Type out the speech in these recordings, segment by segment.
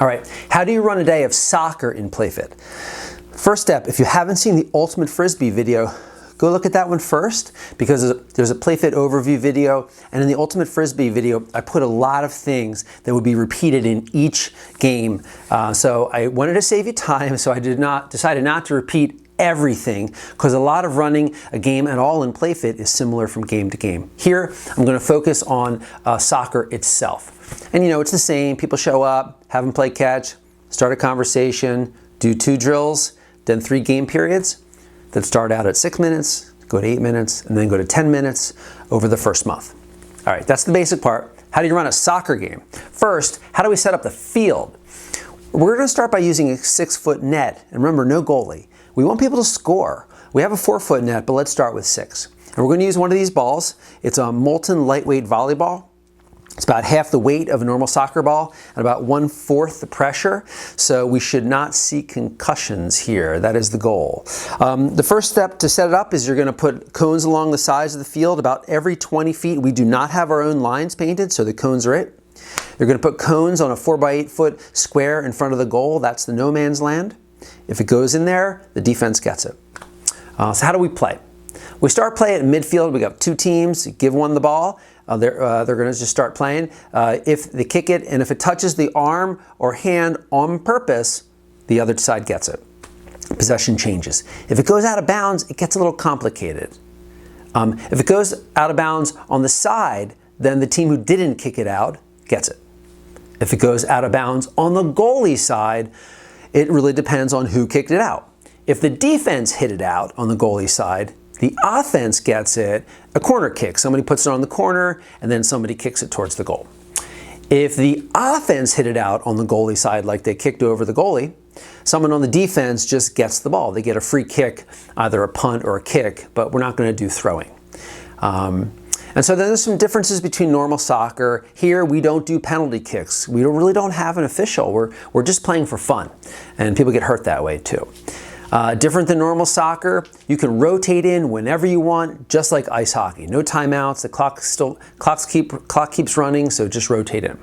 All right, how do you run a day of soccer in PlayFit? First step, if you haven't seen the Ultimate Frisbee video, go look at that one first, because there's a PlayFit overview video, and in the Ultimate Frisbee video, I put a lot of things that would be repeated in each game. So I wanted to save you time, so I decided not to repeat everything, because a lot of running a game at all in PlayFit is similar from game to game. Here, I'm going to focus on soccer itself. And it's the same. People show up, have them play catch, start a conversation, do 2 drills, then 3 game periods that start out at 6 minutes, go to 8 minutes, and then go to 10 minutes over the first month. All right, that's the basic part. How do you run a soccer game? First, how do we set up the field? We're going to start by using a 6-foot net, and remember, no goalie. We want people to score. We have a 4-foot net, but let's start with 6. And we're going to use one of these balls. It's a molten lightweight volleyball. It's about half the weight of a normal soccer ball and about 1/4 the pressure. So we should not see concussions here. That is the goal. The first step to set it up is you're going to put cones along the sides of the field about every 20 feet. We do not have our own lines painted, so the cones are it. You're going to put cones on a 4x8 foot square in front of the goal. That's the no man's land. If it goes in there, the defense gets it. So how do we play? We start play at midfield. We got 2 teams. Give one the ball. They're going to just start playing. If they kick it, and if it touches the arm or hand on purpose, the other side gets it. Possession changes. If it goes out of bounds, it gets a little complicated. If it goes out of bounds on the side, then the team who didn't kick it out gets it. If it goes out of bounds on the goalie side, it really depends on who kicked it out. If the defense hit it out on the goalie side, the offense gets it, a corner kick. Somebody puts it on the corner, and then somebody kicks it towards the goal. If the offense hit it out on the goalie side, like they kicked over the goalie, someone on the defense just gets the ball. They get a free kick, either a punt or a kick, but we're not going to do throwing. And so then there's some differences between normal soccer. Here, we don't do penalty kicks. We really don't have an official. We're just playing for fun, and people get hurt that way too. Different than normal soccer, you can rotate in whenever you want, just like ice hockey. No timeouts, the clock keeps running, so just rotate in.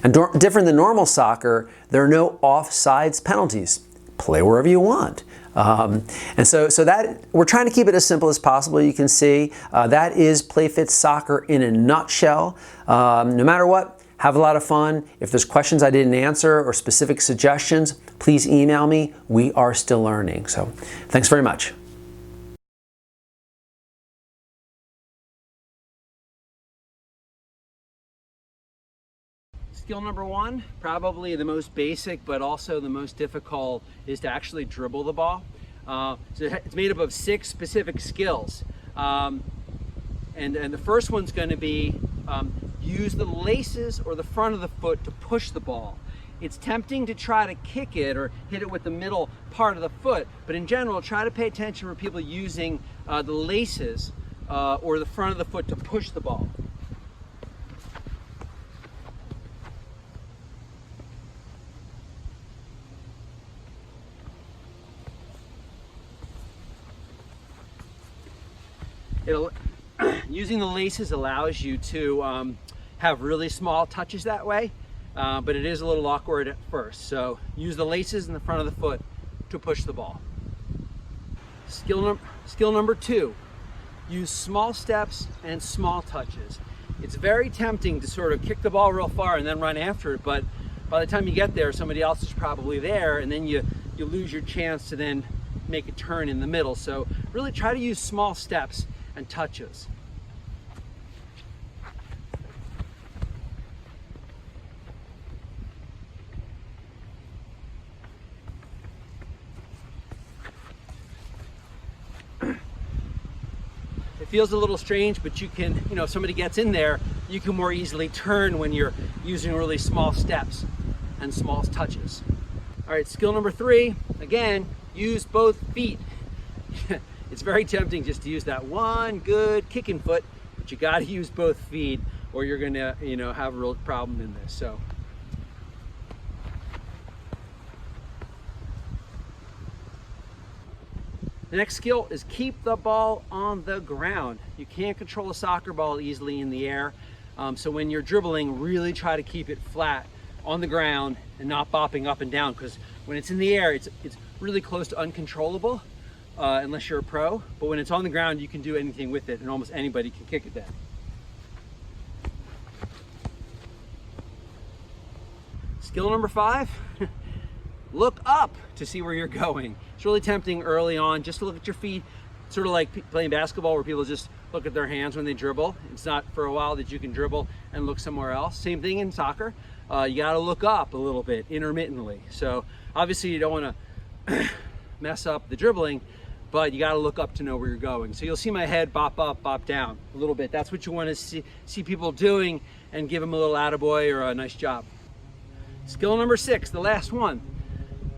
And different than normal soccer, there are no offsides penalties. Play wherever you want. And so that we're trying to keep it as simple as possible. You can see that is PlayFit Soccer in a nutshell. No matter what, have a lot of fun. If there's questions I didn't answer or specific suggestions, please email me. We are still learning. So thanks very much. Skill number 1, probably the most basic, but also the most difficult, is to actually dribble the ball. So it's made up of 6 specific skills. And the first one's going to be use the laces or the front of the foot to push the ball. It's tempting to try to kick it or hit it with the middle part of the foot, but in general, try to pay attention for people using the laces or the front of the foot to push the ball. Using the laces allows you to have really small touches that way, but it is a little awkward at first. So use the laces in the front of the foot to push the ball. Skill number 2, use small steps and small touches. It's very tempting to sort of kick the ball real far and then run after it, but by the time you get there, somebody else is probably there, and then you lose your chance to then make a turn in the middle. So really try to use small steps and touches. It feels a little strange, but you can, if somebody gets in there, you can more easily turn when you're using really small steps and small touches. All right, skill number 3, again, use both feet. It's very tempting just to use that one good kicking foot, but you got to use both feet or you're going to, have a real problem in this. So the next skill is keep the ball on the ground. You can't control a soccer ball easily in the air. So when you're dribbling, really try to keep it flat on the ground and not bopping up and down, because when it's in the air, it's really close to uncontrollable unless you're a pro. But when it's on the ground, you can do anything with it, and almost anybody can kick it then. Skill number 5, look up to see where you're going. It's really tempting early on just to look at your feet, sort of like playing basketball where people just look at their hands when they dribble. It's not for a while that you can dribble and look somewhere else. Same thing in soccer. You got to look up a little bit intermittently. So obviously you don't want to mess up the dribbling, but you got to look up to know where you're going. So you'll see my head bop up, bop down a little bit. That's what you want to see people doing, and give them a little attaboy or a nice job. Skill number 6, the last one.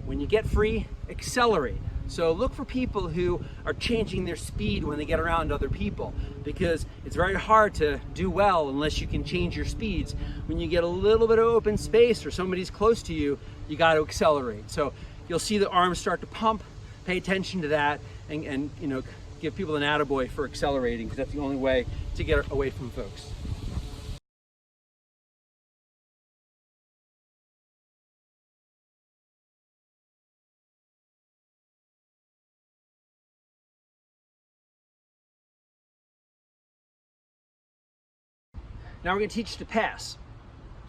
When you get free, accelerate. So look for people who are changing their speed when they get around other people, because it's very hard to do well unless you can change your speeds. When you get a little bit of open space or somebody's close to you, you got to accelerate. So you'll see the arms start to pump. Pay attention to that, and you know, give people an attaboy for accelerating, because that's the only way to get away from folks. Now we're going to teach you to pass.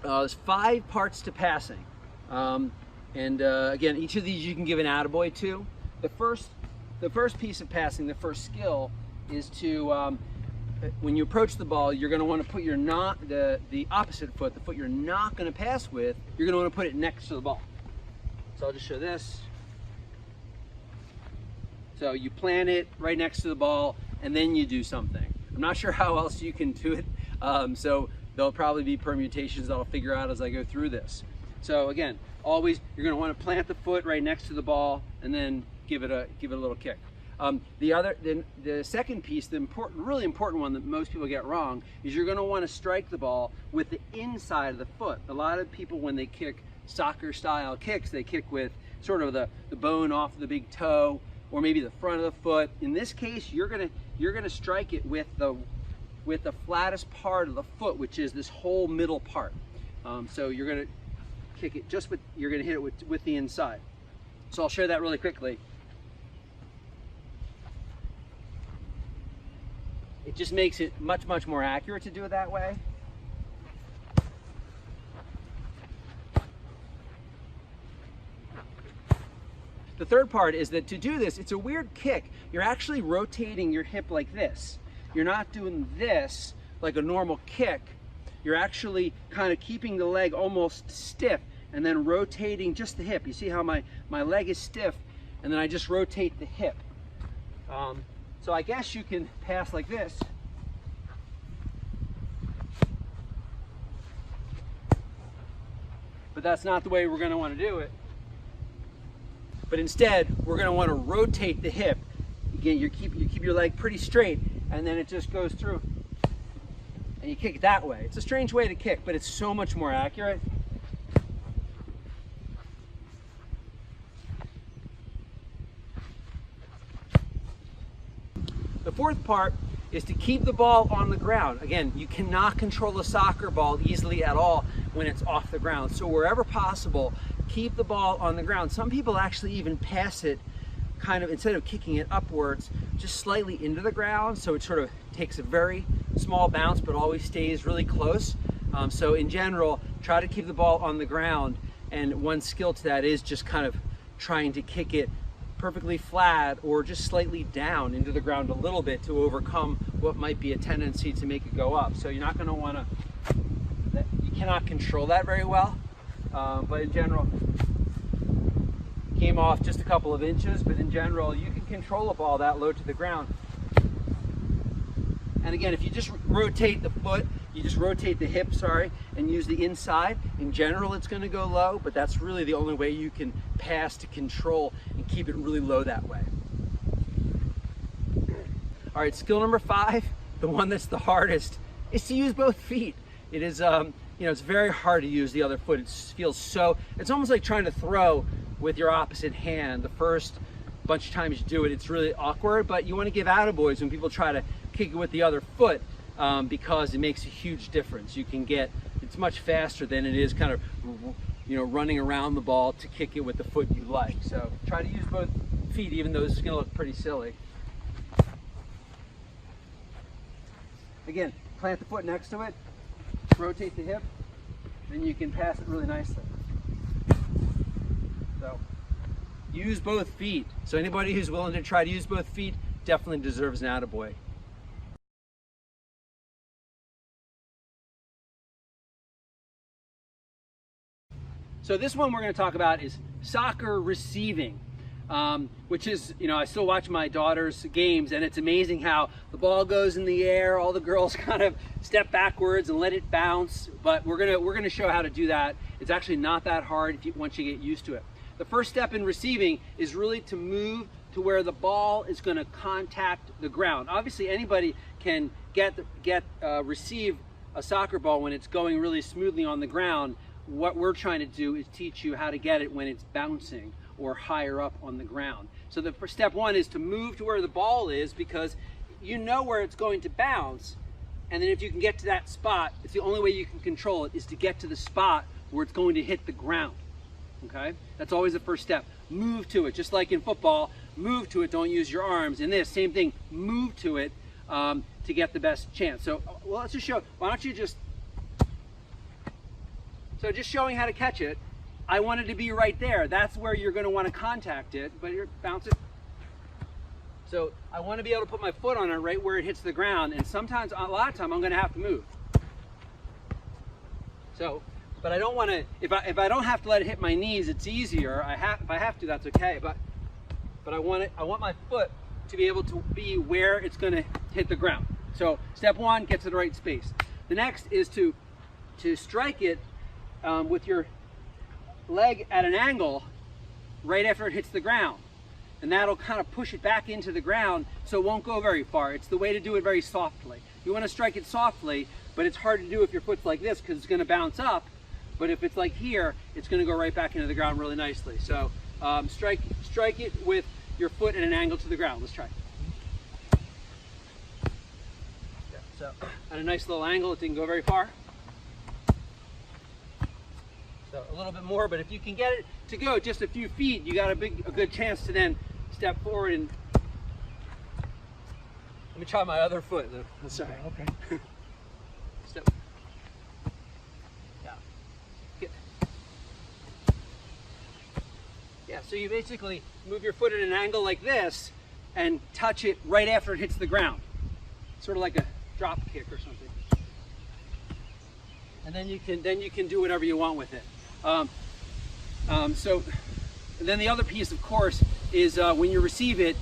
There's 5 parts to passing. Again, each of these you can give an attaboy to. The first piece of passing, the first skill, is to, when you approach the ball, you're going to want to put your the opposite foot, the foot you're not going to pass with, you're going to want to put it next to the ball. So I'll just show this. So you plant it right next to the ball, and then you do something. I'm not sure how else you can do it. So there'll probably be permutations that I'll figure out as I go through this. So again, always you're going to want to plant the foot right next to the ball and then give it a little kick. The second piece, the really important one that most people get wrong, is you're going to want to strike the ball with the inside of the foot. A lot of people, when they kick soccer style kicks, they kick with sort of the bone off the big toe, or maybe the front of the foot. In this case, you're gonna strike it with the flattest part of the foot, which is this whole middle part. So you're gonna kick it you're gonna hit it with the inside. So I'll share that really quickly. It just makes it much more accurate to do it that way. The third part is that to do this, it's a weird kick. You're actually rotating your hip like this. You're not doing this like a normal kick. You're actually kind of keeping the leg almost stiff and then rotating just the hip. You see how my leg is stiff, and then I just rotate the hip. So I guess you can pass like this. But that's not the way we're going to want to do it. But instead, we're going to want to rotate the hip. Again, you keep your leg pretty straight, and then it just goes through, and you kick it that way. It's a strange way to kick, but it's so much more accurate. The fourth part is to keep the ball on the ground. Again, you cannot control a soccer ball easily at all when it's off the ground. So wherever possible, keep the ball on the ground. Some people actually even pass it kind of, instead of kicking it upwards, just slightly into the ground, so it sort of takes a very small bounce but always stays really close. So in general, try to keep the ball on the ground, and one skill to that is just kind of trying to kick it perfectly flat or just slightly down into the ground a little bit to overcome what might be a tendency to make it go up. So you're not going to want to, you cannot control that very well, but in general, came off just a couple of inches, but in general, you can control a ball that low to the ground. And again, if you just rotate the foot, you just rotate the hip, and use the inside, in general it's going to go low, but that's really the only way you can pass to control and keep it really low that way. All right, skill number 5, the one that's the hardest, is to use both feet. It is, it's very hard to use the other foot. It feels so, it's almost like trying to throw with your opposite hand. The first bunch of times you do it, it's really awkward, but you want to give attaboys when people try to kick it with the other foot, because it makes a huge difference. You can get it's much faster than it is kind of, you know, running around the ball to kick it with the foot you like. So try to use both feet, even though this is going to look pretty silly. Again, plant the foot next to it, rotate the hip, and you can pass it really nicely. So use both feet. So anybody who's willing to try to use both feet definitely deserves an attaboy. So this one we're going to talk about is soccer receiving, which is, you know, I still watch my daughter's games, and it's amazing how the ball goes in the air, all the girls kind of step backwards and let it bounce, but we're gonna show how to do that. It's actually not that hard once you get used to it. The first step in receiving is really to move to where the ball is going to contact the ground. Obviously anybody can receive a soccer ball when it's going really smoothly on the ground. What we're trying to do is teach you how to get it when it's bouncing or higher up on the ground. So the first step one is to move to where the ball is, because you know where it's going to bounce, and then if you can get to that spot, it's the only way you can control it, is to get to the spot where it's going to hit the ground. Okay, that's always the first step. Move to it, just like in football. Move to it, don't use your arms. In this, same thing, move to it to get the best chance. So well, let's just show, why don't you just, so just showing how to catch it, I want it to be right there. That's where you're going to want to contact it, but you're bounce it. So I want to be able to put my foot on it right where it hits the ground, and sometimes, a lot of time, I'm going to have to move. So, but I don't want to, if I don't have to let it hit my knees, it's easier. If I have to, that's okay. But I want my foot to be able to be where it's going to hit the ground. So step one, get to the right space. The next is to strike it with your leg at an angle right after it hits the ground, and that'll kind of push it back into the ground so it won't go very far. It's the way to do it very softly. You want to strike it softly, but it's hard to do if your foot's like this, because it's going to bounce up. But if it's like here, it's going to go right back into the ground really nicely. So strike it with your foot at an angle to the ground. Let's try. So at a nice little angle, it didn't go very far. So a little bit more, but if you can get it to go just a few feet, you got a good chance to then step forward and. Let me try my other foot. Sorry. Okay. Step. Yeah. Get. Yeah. So you basically move your foot at an angle like this and touch it right after it hits the ground, sort of like a drop kick or something. And then you can do whatever you want with it. So then the other piece, of course, is when you receive it,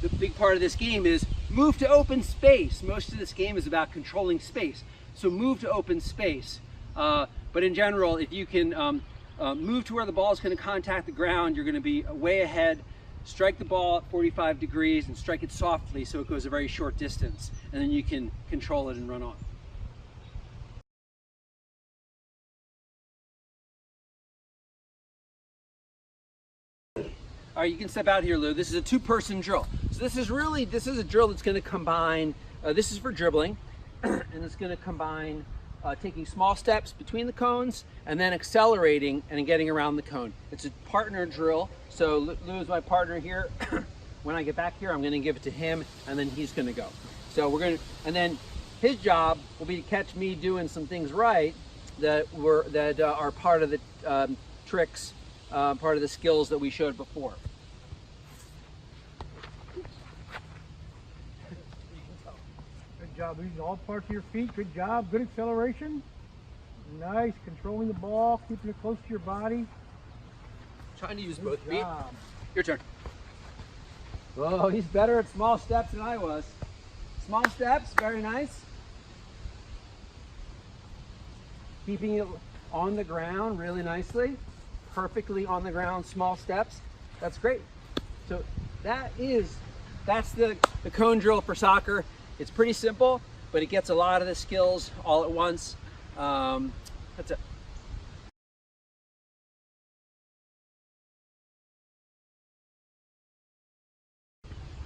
the big part of this game is move to open space. Most of this game is about controlling space. So move to open space. But in general, if you can move to where the ball is going to contact the ground, you're going to be way ahead. Strike the ball at 45 degrees and strike it softly so it goes a very short distance. And then you can control it and run on. All right, you can step out here, Lou. This is a two-person drill. So this is a drill that's going to combine, this is for dribbling, and it's going to combine taking small steps between the cones and then accelerating and getting around the cone. It's a partner drill. So Lou is my partner here. When I get back here, I'm going to give it to him, and then he's going to go. So and then his job will be to catch me doing some things right that are part of the tricks, part of the skills that we showed before. Good job. These are all parts of your feet. Good job. Good acceleration. Nice. Controlling the ball, keeping it close to your body. Trying to use both feet. Job. Your turn. Oh, he's better at small steps than I was. Small steps, very nice. Keeping it on the ground really nicely. Perfectly on the ground, small steps. That's great. So that's the cone drill for soccer. It's pretty simple, but it gets a lot of the skills all at once. That's it.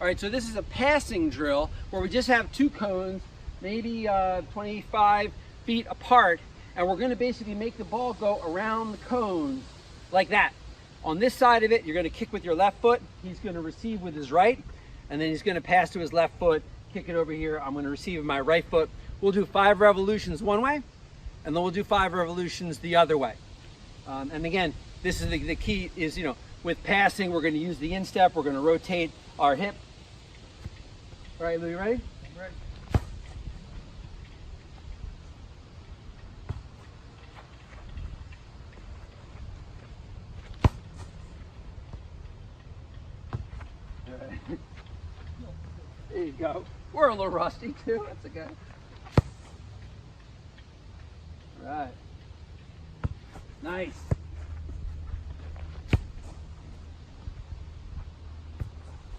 All right, so this is a passing drill where we just have two cones, maybe 25 feet apart, And we're gonna basically make the ball go around the cones like that. On this side of it, you're gonna kick with your left foot. He's gonna receive with his right, and then he's gonna pass to his left foot, kick it over here. I'm gonna receive with my right foot. We'll do 5 revolutions one way, and then we'll do 5 revolutions the other way. And again, this is the key is, you know, with passing, we're gonna use the instep, we're gonna rotate our hip. All right, Lou, you ready? Ready. There you go. We're a little rusty too. That's okay. All right. Nice.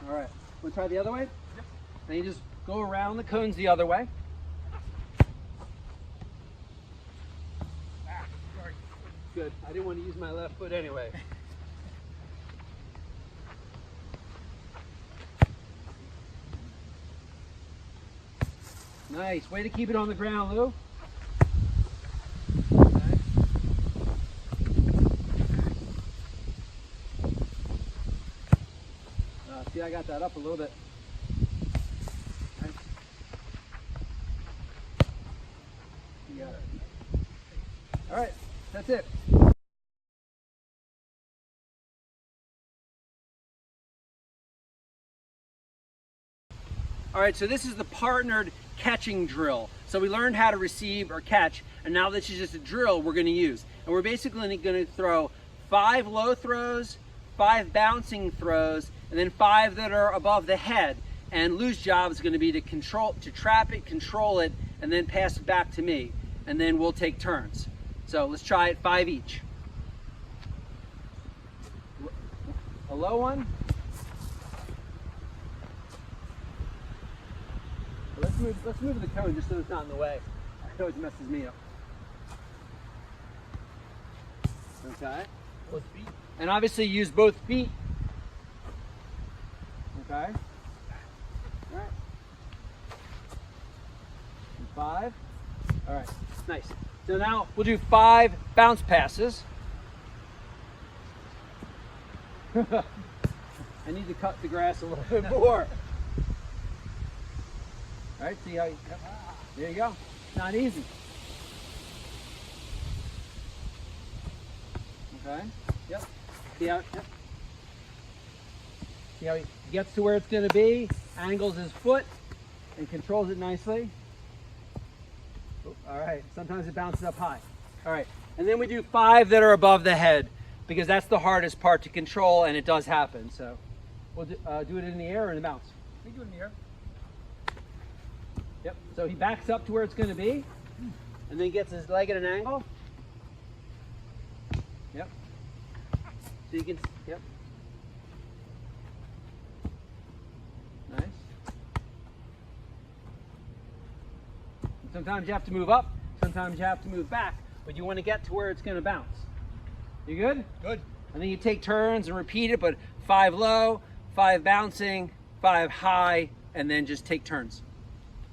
All right. Want to try the other way? Yep. Then you just go around the cones the other way. Sorry. Good. I didn't want to use my left foot anyway. Nice. Way to keep it on the ground, Lou. Okay. See, I got that up a little bit. Nice. You got it. All right. That's it. All right, so this is the partnered catching drill. So we learned how to receive or catch, and now this is just a drill we're gonna use. And we're basically gonna throw 5 low throws, 5 bouncing throws, and then 5 that are above the head. And Lou's job is gonna be to trap it, control it, and then pass it back to me. And then we'll take turns. So let's try it 5 each. A low one. Let's move the cone just so it's not in the way. It always messes me up. Okay. Both feet. And obviously use both feet. Okay. All right. And 5. All right. Nice. So now we'll do 5 bounce passes. I need to cut the grass a little bit more. All right, see how you, there you go. Not easy. Okay, yep. See how, yep. See how he gets to where it's gonna be, angles his foot, and controls it nicely. Oh, all right, sometimes it bounces up high. All right, and then we do 5 that are above the head, because that's the hardest part to control, and it does happen. So we'll do it in the air or in the bounce. We do it in the air. Yep, so he backs up to where it's going to be, and then gets his leg at an angle. Yep. So you can, yep. Nice. And sometimes you have to move up, sometimes you have to move back, but you want to get to where it's going to bounce. You good? Good. And then you take turns and repeat it, but 5 low, 5 bouncing, 5 high, and then just take turns.